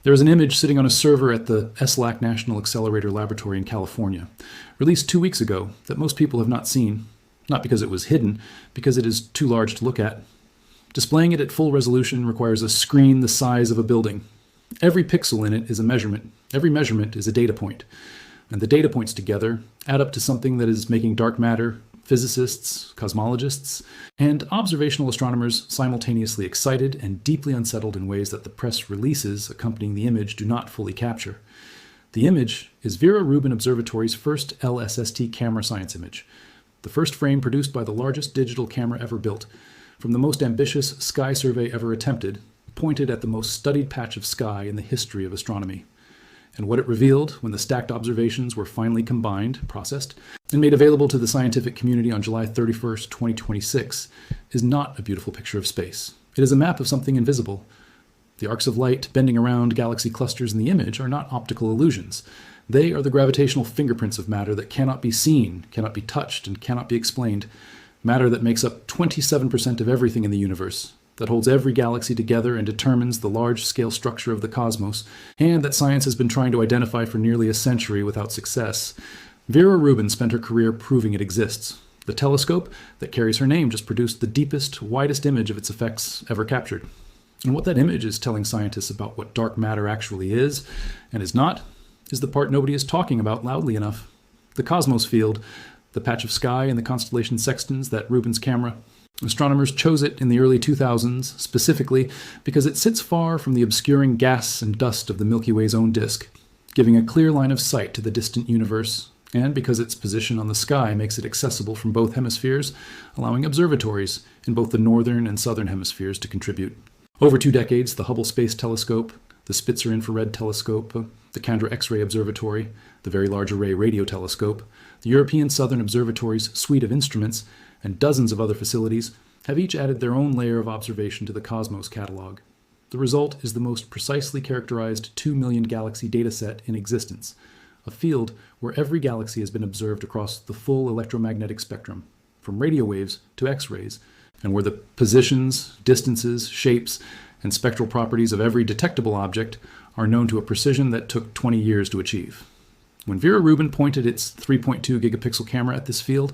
There is an image sitting on a server at the SLAC National Accelerator Laboratory in California, released 2 weeks ago, that most people have not seen, not because it was hidden, because it is too large to look at. Displaying it at full resolution requires a screen the size of a building. Every pixel in it is a measurement. Every measurement is a data point. And the data points together add up to something that is making dark matter, physicists, cosmologists, and observational astronomers simultaneously excited and deeply unsettled in ways that the press releases accompanying the image do not fully capture. The image is Vera Rubin Observatory's first LSST camera science image, the first frame produced by the largest digital camera ever built, from the most ambitious sky survey ever attempted, pointed at the most studied patch of sky in the history of astronomy. And what it revealed when the stacked observations were finally combined, processed, and made available to the scientific community on July 31st, 2026, is not a beautiful picture of space. It is a map of something invisible. The arcs of light bending around galaxy clusters in the image are not optical illusions. They are the gravitational fingerprints of matter that cannot be seen, cannot be touched, and cannot be explained. Matter that makes up 27% of everything in the universe, that holds every galaxy together and determines the large-scale structure of the cosmos, and that science has been trying to identify for nearly a century without success. Vera Rubin spent her career proving it exists. The telescope that carries her name just produced the deepest, widest image of its effects ever captured. And what that image is telling scientists about what dark matter actually is, and is not, is the part nobody is talking about loudly enough. The cosmos field, the patch of sky in the constellation Sextans that Rubin's camera. Astronomers chose it in the early 2000s, specifically because it sits far from the obscuring gas and dust of the Milky Way's own disk, giving a clear line of sight to the distant universe, and because its position on the sky makes it accessible from both hemispheres, allowing observatories in both the northern and southern hemispheres to contribute. Over 2 decades, the Hubble Space Telescope, the Spitzer Infrared Telescope, the Chandra X-ray Observatory, the Very Large Array Radio Telescope, the European Southern Observatory's suite of instruments, and dozens of other facilities have each added their own layer of observation to the cosmos catalog. The result is the most precisely characterized 2 million galaxy dataset in existence, a field where every galaxy has been observed across the full electromagnetic spectrum, from radio waves to X-rays, and where the positions, distances, shapes, and spectral properties of every detectable object are known to a precision that took 20 years to achieve. When Vera Rubin pointed its 3.2 gigapixel camera at this field,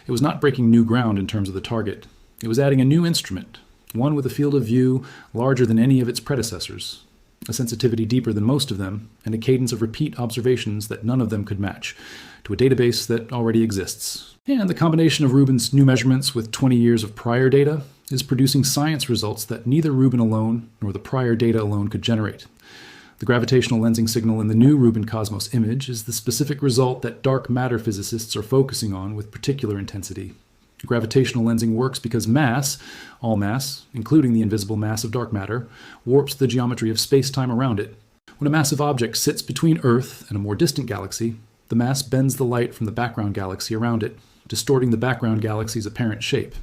it was not breaking new ground in terms of the target. It was adding a new instrument, one with a field of view larger than any of its predecessors, a sensitivity deeper than most of them, and a cadence of repeat observations that none of them could match, to a database that already exists. And the combination of Rubin's new measurements with 20 years of prior data is producing science results that neither Rubin alone nor the prior data alone could generate. The gravitational lensing signal in the new Rubin Cosmos image is the specific result that dark matter physicists are focusing on with particular intensity. Gravitational lensing works because mass, all mass, including the invisible mass of dark matter, warps the geometry of space-time around it. When a massive object sits between Earth and a more distant galaxy, the mass bends the light from the background galaxy around it, distorting the background galaxy's apparent shape.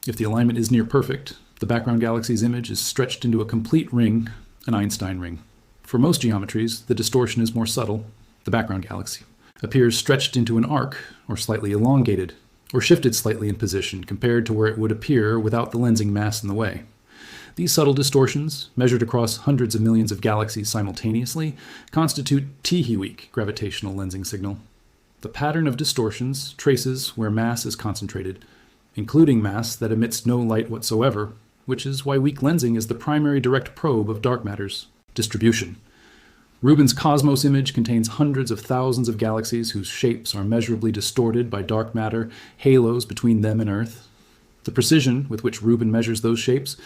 If the alignment is near perfect, the background galaxy's image is stretched into a complete ring, an Einstein ring. For most geometries, the distortion is more subtle. The background galaxy appears stretched into an arc, or slightly elongated, or shifted slightly in position compared to where it would appear without the lensing mass in the way. These subtle distortions, measured across hundreds of millions of galaxies simultaneously, constitute T-weak gravitational lensing signal. The pattern of distortions traces where mass is concentrated, including mass that emits no light whatsoever, which is why weak lensing is the primary direct probe of dark matter's distribution. Rubin's Cosmos image contains hundreds of thousands of galaxies whose shapes are measurably distorted by dark matter halos between them and Earth. The precision with which Rubin measures those shapes,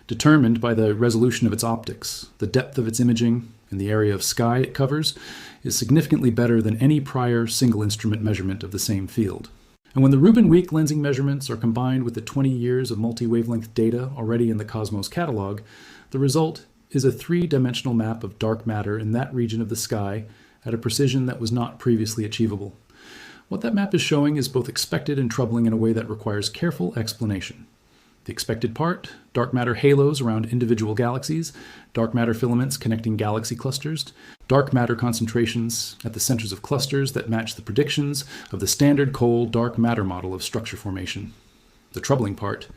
determined by the resolution of its optics, the depth of its imaging, and the area of sky it covers, is significantly better than any prior single-instrument measurement of the same field. And when the Rubin weak lensing measurements are combined with the 20 years of multi-wavelength data already in the Cosmos catalog, the result is a 3-dimensional map of dark matter in that region of the sky at a precision that was not previously achievable. What that map is showing is both expected and troubling in a way that requires careful explanation. The expected part, dark matter halos around individual galaxies, dark matter filaments connecting galaxy clusters, dark matter concentrations at the centers of clusters that match the predictions of the standard Cole dark matter model of structure formation. The troubling part,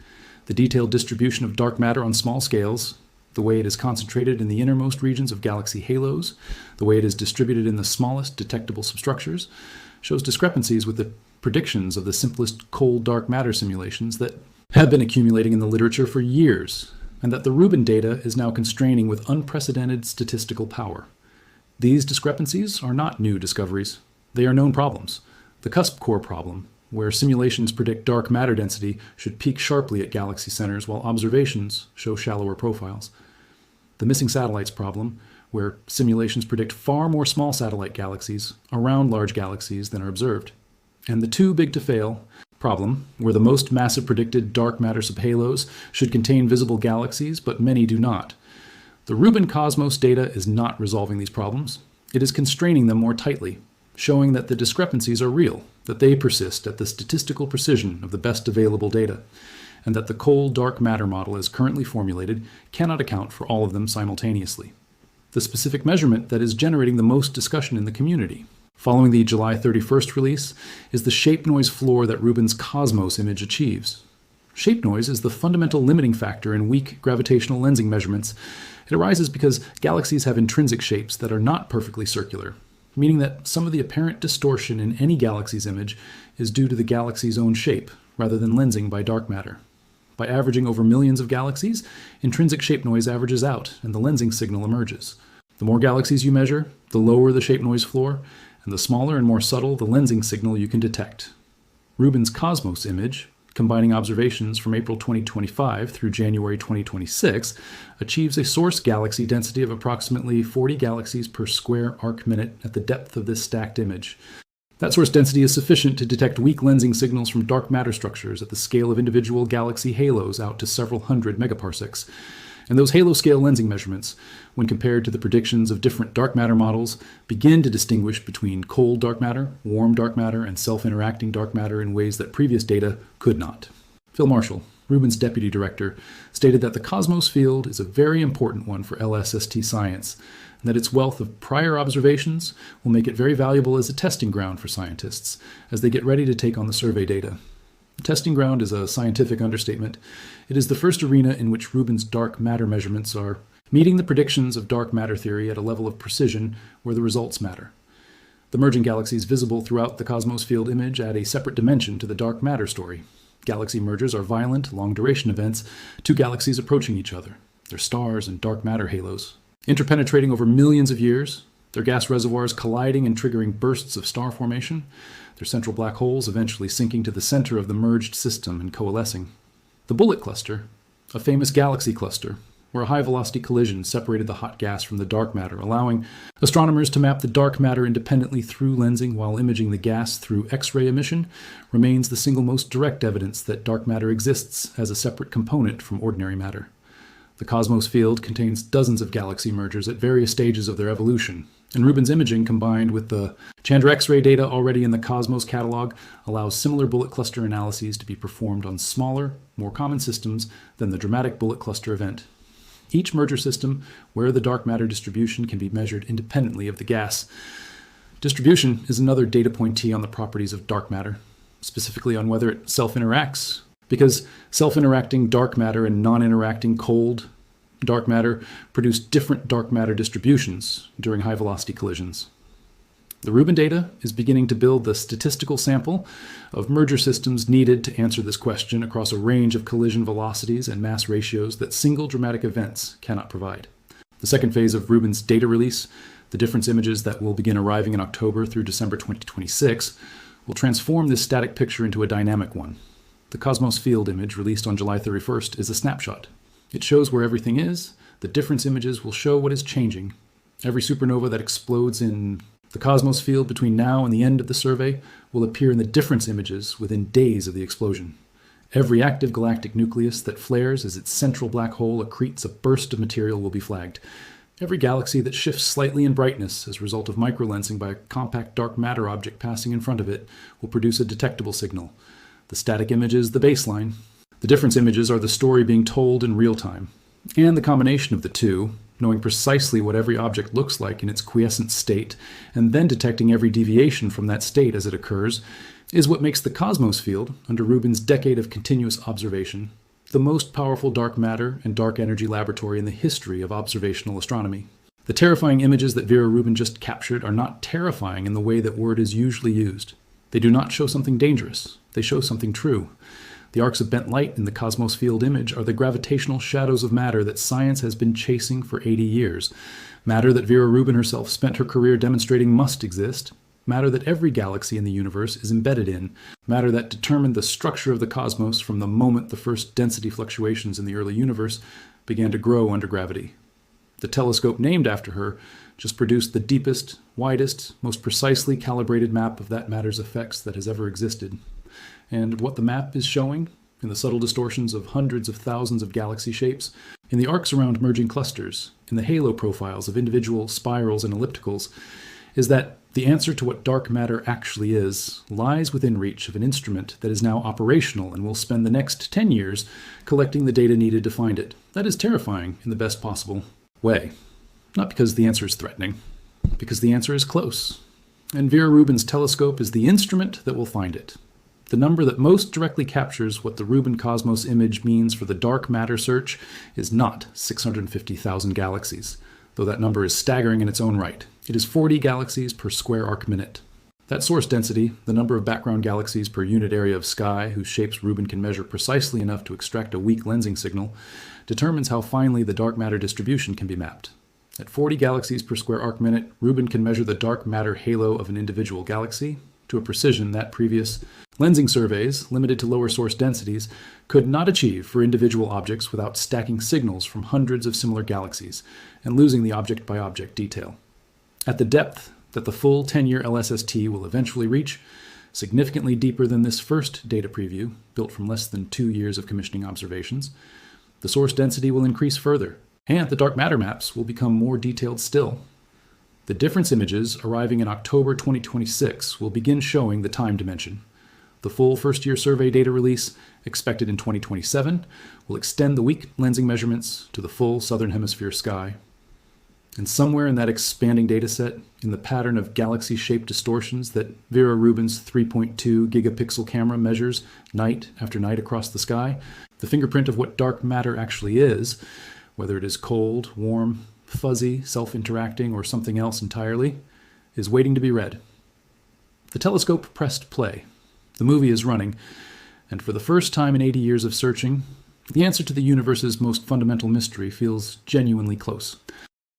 the detailed distribution of dark matter on small scales, the way it is concentrated in the innermost regions of galaxy halos, the way it is distributed in the smallest detectable substructures, shows discrepancies with the predictions of the simplest cold dark matter simulations that have been accumulating in the literature for years, and that the Rubin data is now constraining with unprecedented statistical power. These discrepancies are not new discoveries. They are known problems. The cusp core problem, where simulations predict dark matter density, should peak sharply at galaxy centers while observations show shallower profiles. The missing satellites problem, where simulations predict far more small satellite galaxies around large galaxies than are observed. And the too big to fail problem, where the most massive predicted dark matter subhalos should contain visible galaxies, but many do not. The Rubin Cosmos data is not resolving these problems. It is constraining them more tightly, showing that the discrepancies are real, that they persist at the statistical precision of the best available data, and that the cold dark matter model as currently formulated cannot account for all of them simultaneously. The specific measurement that is generating the most discussion in the community, following the July 31st release, is the shape noise floor that Rubin's Cosmos image achieves. Shape noise is the fundamental limiting factor in weak gravitational lensing measurements. It arises because galaxies have intrinsic shapes that are not perfectly circular, meaning that some of the apparent distortion in any galaxy's image is due to the galaxy's own shape, rather than lensing by dark matter. By averaging over millions of galaxies, intrinsic shape noise averages out and the lensing signal emerges. The more galaxies you measure, the lower the shape noise floor, and the smaller and more subtle the lensing signal you can detect. Rubin's Cosmos image, combining observations from April 2025 through January 2026, achieves a source galaxy density of approximately 40 galaxies per square arc minute at the depth of this stacked image. That source density is sufficient to detect weak lensing signals from dark matter structures at the scale of individual galaxy halos out to several hundred megaparsecs. And those halo-scale lensing measurements, when compared to the predictions of different dark matter models, begin to distinguish between cold dark matter, warm dark matter, and self-interacting dark matter in ways that previous data could not. Phil Marshall, Rubin's deputy director, stated that the Cosmos field is a very important one for LSST science, and that its wealth of prior observations will make it very valuable as a testing ground for scientists as they get ready to take on the survey data. Testing ground is a scientific understatement. It is the first arena in which Rubin's dark matter measurements are meeting the predictions of dark matter theory at a level of precision where the results matter. The merging galaxies visible throughout the Cosmos field image add a separate dimension to the dark matter story. Galaxy mergers are violent, long-duration events, two galaxies approaching each other. They're stars and dark matter halos. Interpenetrating over millions of years, their gas reservoirs colliding and triggering bursts of star formation, their central black holes eventually sinking to the center of the merged system and coalescing. The Bullet Cluster, a famous galaxy cluster, where a high-velocity collision separated the hot gas from the dark matter, allowing astronomers to map the dark matter independently through lensing while imaging the gas through X-ray emission, remains the single most direct evidence that dark matter exists as a separate component from ordinary matter. The Cosmos field contains dozens of galaxy mergers at various stages of their evolution, and Rubin's imaging, combined with the Chandra X-ray data already in the Cosmos catalog, allows similar bullet cluster analyses to be performed on smaller, more common systems than the dramatic bullet cluster event. Each merger system, where the dark matter distribution can be measured independently of the gas. Distribution is another data pointee on the properties of dark matter, specifically on whether it self-interacts, because self-interacting dark matter and non-interacting cold dark matter produce different dark matter distributions during high-velocity collisions. The Rubin data is beginning to build the statistical sample of merger systems needed to answer this question across a range of collision velocities and mass ratios that single dramatic events cannot provide. The second phase of Rubin's data release, the difference images that will begin arriving in October through December 2026, will transform this static picture into a dynamic one. The Cosmos field image released on July 31st is a snapshot. It shows where everything is. The difference images will show what is changing. Every supernova that explodes in the Cosmos field between now and the end of the survey will appear in the difference images within days of the explosion. Every active galactic nucleus that flares as its central black hole accretes a burst of material will be flagged. Every galaxy that shifts slightly in brightness as a result of microlensing by a compact dark matter object passing in front of it will produce a detectable signal. The static image is the baseline. The difference images are the story being told in real time. And the combination of the two, knowing precisely what every object looks like in its quiescent state, and then detecting every deviation from that state as it occurs, is what makes the Cosmos field, under Rubin's decade of continuous observation, the most powerful dark matter and dark energy laboratory in the history of observational astronomy. The terrifying images that Vera Rubin just captured are not terrifying in the way that word is usually used. They do not show something dangerous. They show something true. The arcs of bent light in the cosmos field image are the gravitational shadows of matter that science has been chasing for 80 years. Matter that Vera Rubin herself spent her career demonstrating must exist. Matter that every galaxy in the universe is embedded in. Matter that determined the structure of the cosmos from the moment the first density fluctuations in the early universe began to grow under gravity. The telescope named after her just produced the deepest, widest, most precisely calibrated map of that matter's effects that has ever existed. And what the map is showing, in the subtle distortions of hundreds of thousands of galaxy shapes, in the arcs around merging clusters, in the halo profiles of individual spirals and ellipticals, is that the answer to what dark matter actually is lies within reach of an instrument that is now operational and will spend the next 10 years collecting the data needed to find it. That is terrifying in the best possible way. Not because the answer is threatening, because the answer is close. And Vera Rubin's telescope is the instrument that will find it. The number that most directly captures what the Rubin cosmos image means for the dark matter search is not 650,000 galaxies, though that number is staggering in its own right. It is 40 galaxies per square arc minute. That source density, the number of background galaxies per unit area of sky whose shapes Rubin can measure precisely enough to extract a weak lensing signal, determines how finely the dark matter distribution can be mapped. At 40 galaxies per square arc minute, Rubin can measure the dark matter halo of an individual galaxy to a precision that previous lensing surveys, limited to lower source densities, could not achieve for individual objects without stacking signals from hundreds of similar galaxies and losing the object-by-object detail. At the depth that the full 10-year LSST will eventually reach, significantly deeper than this first data preview, built from less than 2 years of commissioning observations, the source density will increase further, and the dark matter maps will become more detailed still. The difference images arriving in October 2026 will begin showing the time dimension. The full first-year survey data release, expected in 2027, will extend the weak lensing measurements to the full southern hemisphere sky. And somewhere in that expanding dataset, in the pattern of galaxy-shaped distortions that Vera Rubin's 3.2 gigapixel camera measures night after night across the sky, the fingerprint of what dark matter actually is, whether it is cold, warm, fuzzy, self-interacting, or something else entirely, is waiting to be read. The telescope pressed play. The movie is running, and for the first time in 80 years of searching, the answer to the universe's most fundamental mystery feels genuinely close.